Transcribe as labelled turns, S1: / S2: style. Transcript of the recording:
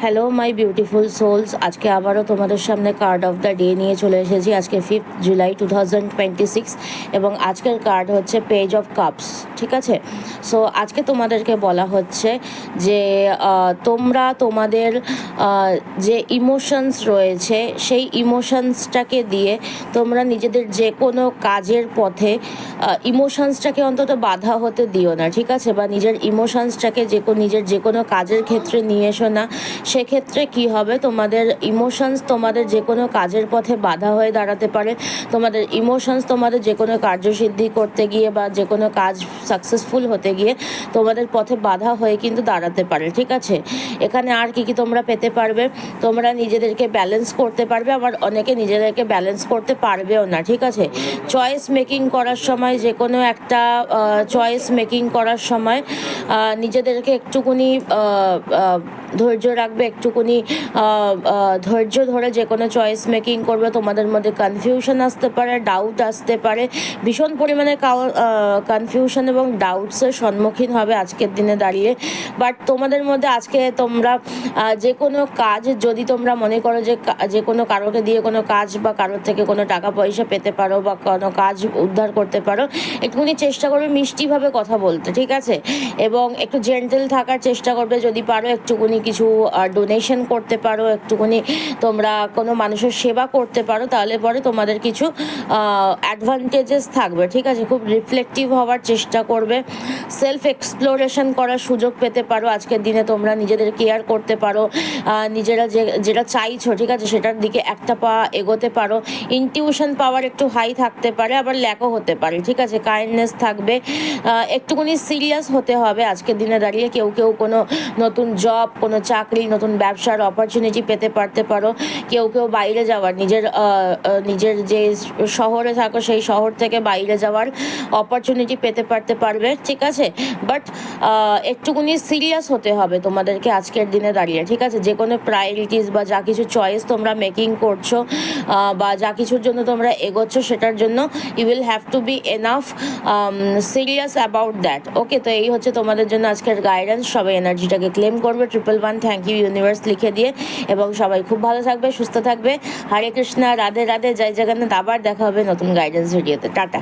S1: Hello my beautiful sols, আজকে আবারও তোমাদের সামনে কার্ড অফ দ্য ডে নিয়ে চলে এসেছি। আজকে 5 জুলাই 2026 এবং আজকের কার্ড হচ্ছে পেজ অফ কাপস। ঠিক আছে, সো আজকে তোমাদেরকে বলা হচ্ছে যে তোমরা তোমাদের যে ইমোশনস রয়েছে সেই ইমোশনসটাকে দিয়ে তোমরা নিজেদের যে কোনো কাজের পথে ইমোশনসটাকে অন্তত বাধা হতে দিও না। ঠিক আছে, বা নিজের ইমোশনসটাকে নিজের যে কোনো কাজের ক্ষেত্রে নিয়ে এসো না। সেক্ষেত্রে কি হবে, তোমাদের ইমোশনস তোমাদের যে কোনো কাজের পথে বাধা হয়ে দাঁড়াতে পারে। তোমাদের ইমোশনস তোমাদের যে কোনো কার্যসিদ্ধি করতে গিয়ে বা যে কোনো কাজ সাকসেসফুল হতে গিয়ে তোমাদের পথে বাধা হয়ে কিন্তু দাঁড়াতে পারে। ঠিক আছে, এখানে আর কি কি তোমরা পেতে পারবে, তোমরা নিজেদেরকে ব্যালেন্স করতে পারবে, আবার অনেকে নিজেদেরকে ব্যালেন্স করতে পারবেও না। ঠিক আছে, চয়েস মেকিং করার সময় যে কোনো একটা চয়েস মেকিং করার সময় নিজেদেরকে একটুকুনি ধৈর্য রাখবে, একটুকুনি ধৈর্য ধরে যে কোনো চয়েস মেকিং করবে। তোমাদের মধ্যে কনফিউশন আসতে পারে, ডাউট আসতে পারে, ভীষণ পরিমাণে কনফিউশন এবং ডাউটসের সম্মুখীন হবে আজকের দিনে দাঁড়িয়ে। বাট তোমাদের মধ্যে আজকে তোমরা যে কোনো কাজ যদি তোমরা মনে করো যে কোনো কারোকে দিয়ে কোনো কাজ বা কারোর থেকে কোনো টাকা পয়সা পেতে পারো বা কোনো কাজ উদ্ধার করতে পারো, একটুখানি চেষ্টা করবে মিষ্টিভাবে কথা বলতে। ঠিক আছে, এবং একটু জেন্টেল থাকার চেষ্টা করবে। যদি পারো একটুখানি কিছু ডোনেশন করতে পারো, একটুখানি তোমরা কোনো মানুষের সেবা করতে পারো, তাহলে পরে তোমাদের কিছু অ্যাডভান্টেজেস থাকবে। ঠিক আছে, খুব রিফ্লেক্টিভ হওয়ার চেষ্টা করবে, সেলফ এক্সপ্লোরেশন করার সুযোগ পেতে পারো। আজকের দিনে তোমরা নিজেদের কেয়ার করতে পারো, নিজেরা যেটা চাইছো ঠিক আছে সেটার দিকে একটা পা এগোতে পারো। ইনটিউশন পাওয়ার একটু হাই থাকতে পারে, আবার ল্যাকও হতে পারে। ঠিক আছে, কাইন্ডনেস থাকবে, একটুখানি সিরিয়াস হতে হবে আজকের দিনে দাঁড়িয়ে। কেউ কেউ কোনো নতুন জব, কোনো চাকরি, নতুন ব্যবসার অপরচুনিটি পেতে পারতে পারো। কেউ কেউ বাইরে যাওয়ার, নিজের যে শহরে থাকো সেই শহর থেকে বাইরে যাওয়ার অপরচুনিটি পেতে পারবে। ঠিক আছে, বাট একটুকুনি সিরিয়াস হতে হবে তোমাদেরকে আজকের দিনে দাঁড়িয়ে। ঠিক আছে, যে কোনো প্রায়োরিটিস বা যা কিছু চয়েস তোমরা মেকিং করছো বা যা কিছুর জন্য তোমরা এগোচ্ছ সেটার জন্য you will have to be enough serious about that. Okay, তো এই হচ্ছে তোমাদের জন্য আজকের গাইডেন্স। সবাই এনার্জিটাকে ক্লেম করবে 111 থ্যাংক ইউ ইউনিভার্স লিখে দিয়ে, এবং সবাই খুব ভালো থাকবে, সুস্থ থাকবে। হরে কৃষ্ণা, রাধে রাধে, জয় জগন্নাথ। আবার দেখা হবে নতুন গাইডেন্স ভিডিওতে। টাটা।